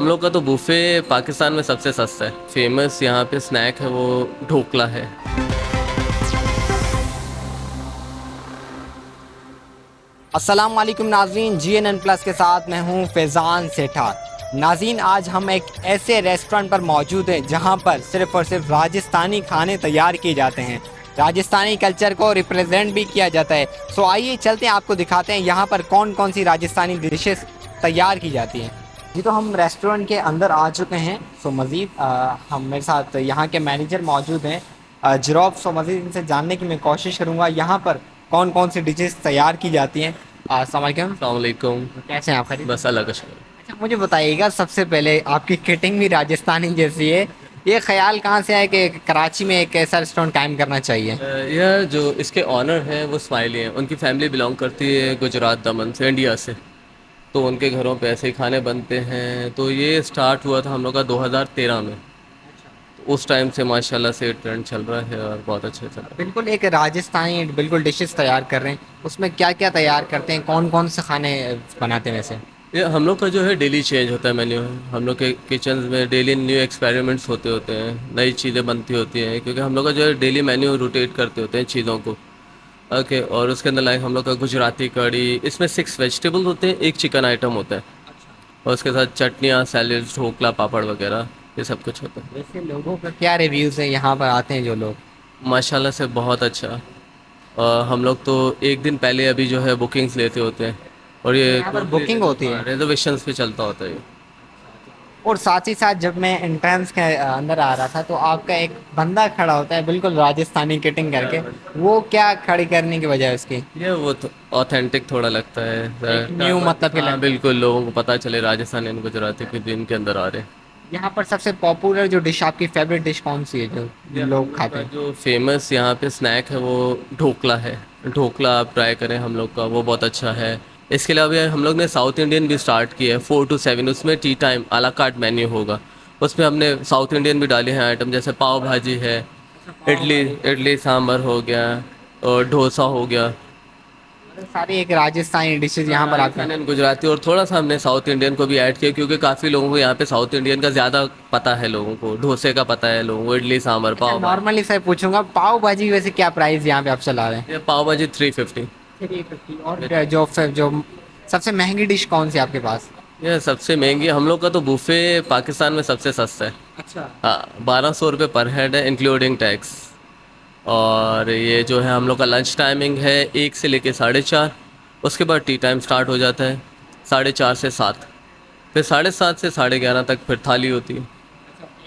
हम लोग का तो बुफे पाकिस्तान में सबसे सस्ता है। फेमस यहाँ पे स्नैक है वो ढोकला है। अस्सलाम वालेकुम नाज़रीन, GNN प्लस के साथ मैं हूं फैज़ान सेठा। नाज़रीन, आज हम एक ऐसे रेस्टोरेंट पर मौजूद हैं जहां पर सिर्फ़ और सिर्फ राजस्थानी खाने तैयार किए जाते हैं। राजस्थानी कल्चर को रिप्रेजेंट भी किया जाता है। सो आइए चलते हैं, आपको दिखाते हैं यहाँ पर कौन कौन सी राजस्थानी डिशेस तैयार की जाती हैं। जी, तो हम रेस्टोरेंट के अंदर आ चुके हैं। सो मज़ीद हम मेरे साथ यहाँ के मैनेजर मौजूद हैं जरौफ। सो मज़ीद इनसे जानने की मैं कोशिश करूँगा यहाँ पर कौन कौन सी डिशेस तैयार की जाती हैं। अस्सलाम वालेकुम। अस्सलाम वालेकुम। कैसे हैं आप? खैरियत? बस अल्लाह का शुक्र। अच्छा, मुझे बताइएगा, सबसे पहले आपकी किटिंग भी राजस्थानी जैसी है। ये ख्याल कहाँ से आया कि कराची में एक ऐसा रेस्टोरेंट कायम करना चाहिए? यह जो इसके ऑनर हैं वो स्माइली हैं। उनकी फैमिली बिलोंग करती है गुजरात दमन से, इंडिया से। तो उनके घरों पे ऐसे ही खाने बनते हैं। तो ये स्टार्ट हुआ था हम लोग का 2013 में। तो उस टाइम से माशाल्लाह से ट्रेंड चल रहा है और बहुत अच्छे चल रहा है। बिल्कुल एक राजस्थानी बिल्कुल डिशेस तैयार कर रहे हैं, उसमें क्या क्या तैयार करते हैं, कौन कौन से खाने बनाते हैं वैसे? ये हम लोग का जो है डेली चेंज होता है मेन्यू। हम लोग के किचन में डेली न्यू एक्सपेरिमेंट्स होते हैं, नई चीज़ें बनती होती हैं, क्योंकि हम लोग का जो है डेली मेन्यू रोटेट करते होते हैं चीज़ों को। ओके, और उसके अंदर लाइक हम लोग का गुजराती कड़ी, इसमें 6 वेजिटेबल होते हैं, एक चिकन आइटम होता है, और उसके साथ चटनियाँ, सैलेड्स, ढोकला, पापड़ वगैरह ये सब कुछ होता है। वैसे लोगों का क्या रिव्यूज़ है यहाँ पर आते हैं जो लोग? माशाल्लाह से बहुत अच्छा। हम लोग तो एक दिन पहले अभी जो है बुकिंग्स लेते होते हैं, और ये यहाँ पर बुकिंग होती है? रिजर्वेशंस पे चलता होता है ये। और साथ ही साथ जब मैं एंट्रेंस के अंदर आ रहा था तो आपका एक बंदा खड़ा होता है बिल्कुल राजस्थानी किटिंग करके, वो क्या खड़ी करने की वजह है उसकी? ये वो तो ऑथेंटिक थोड़ा लगता है। एक न्यू मतलब के हाँ लिए। बिल्कुल, लोगों को पता चले राजस्थानी एंड गुजराती के दिन के अंदर आ रहे हैं। यहाँ पर सबसे पॉपुलर जो डिश, आपकी फेवरेट डिश कौन सी है जो लोग खाते हैं? जो फेमस यहाँ पे स्नैक है वो ढोकला है। ढोकला आप ट्राई करें, हम लोग का वो बहुत अच्छा है। इसके अलावा हम लोग ने साउथ इंडियन भी स्टार्ट किया है, 4 to 7। उसमें टी टाइम आला कार्ट मेन्यू होगा। उसमें हमने साउथ इंडियन भी डाले हैं आइटम, जैसे पाव भाजी है, इडली इडली सांभर हो गया, और डोसा हो गया। मतलब सारी एक राजस्थानी डिशेज यहाँ पर आती राजस्थानी हैं। एंड गुजराती, और थोड़ा सा हमने साउथ इंडियन को भी ऐड किया, क्योंकि काफ़ी लोगों को यहाँ पे साउथ इंडियन का ज़्यादा पता है। लोगों को डोसे का पता है, लोगों को इडली सांभर, अच्छा, पाव भाजी। नॉर्मली से पूछूंगा, पाव भाजी वैसे क्या प्राइस यहाँ पे आप चला रहे हैं? ये पाव भाजी 350। 350। और जो सबसे महंगी डिश कौन सी है आपके पास? ये सबसे महंगी हम लोग का तो बुफे पाकिस्तान में सबसे सस्ता है। अच्छा। हाँ, 1200 रुपये पर हेड है इंक्लूडिंग टैक्स। और ये जो है हम लोग का लंच टाइमिंग है 1 से लेके 4:30। उसके बाद टी टाइम स्टार्ट हो जाता है 4:30 से 7। फिर 7:30 से 11:30 तक फिर थाली होती है।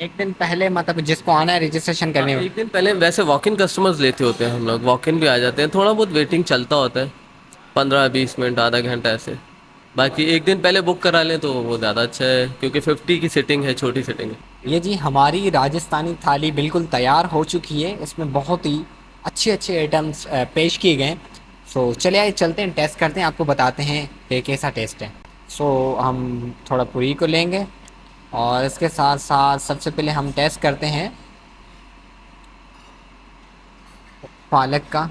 एक दिन पहले मतलब जिसको आना है रजिस्ट्रेशन करने में? एक दिन पहले वैसे वॉक इन कस्टमर्स लेते होते हैं हम लोग, वॉक इन भी आ जाते हैं। थोड़ा बहुत वेटिंग चलता होता है, 15-20 मिनट, आधा घंटा ऐसे। बाकी एक दिन पहले बुक करा लें तो वो ज़्यादा अच्छा है, क्योंकि 50 की सिटिंग है, छोटी सिटिंग है। ये जी हमारी राजस्थानी थाली बिल्कुल तैयार हो चुकी है। इसमें बहुत ही अच्छे अच्छे आइटम्स पेश किए गए हैं। सो चलिए आइए चलते हैं, टेस्ट करते हैं, आपको बताते हैं कि कैसा टेस्ट है। सो हम थोड़ा पूरी को लेंगे, और इसके साथ साथ सबसे पहले हम टेस्ट करते हैं पालक का।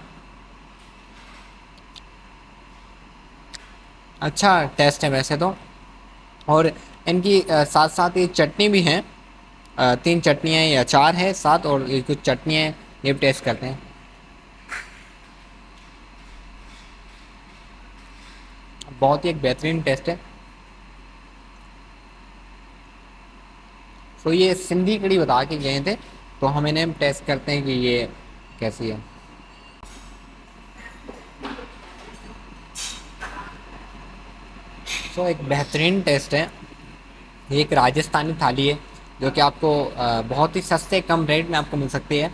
अच्छा टेस्ट है वैसे तो। और इनकी साथ साथ ये चटनी भी है, 3 चटनियाँ या 4 है साथ, और ये कुछ चटनियाँ हैं, ये भी टेस्ट करते हैं। बहुत ही एक बेहतरीन टेस्ट है। तो ये सिंधी कड़ी बता के गए थे, तो हम इन्हें टेस्ट करते हैं कि ये कैसी है। तो एक बेहतरीन टेस्ट है। ये एक राजस्थानी थाली है जो कि आपको बहुत ही सस्ते कम रेट में आपको मिल सकती है।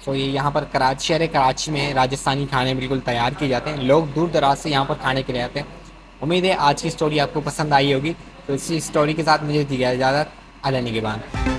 सो ये यहाँ पर कराची, शहर कराची में राजस्थानी खाने बिल्कुल तैयार किए जाते हैं। लोग दूर दराज से यहाँ पर खाने के लिए आते हैं। उम्मीद है आज की स्टोरी आपको पसंद आई होगी। तो इसी स्टोरी के साथ मुझे दी इजाज़त। अल्लाह निगहबान।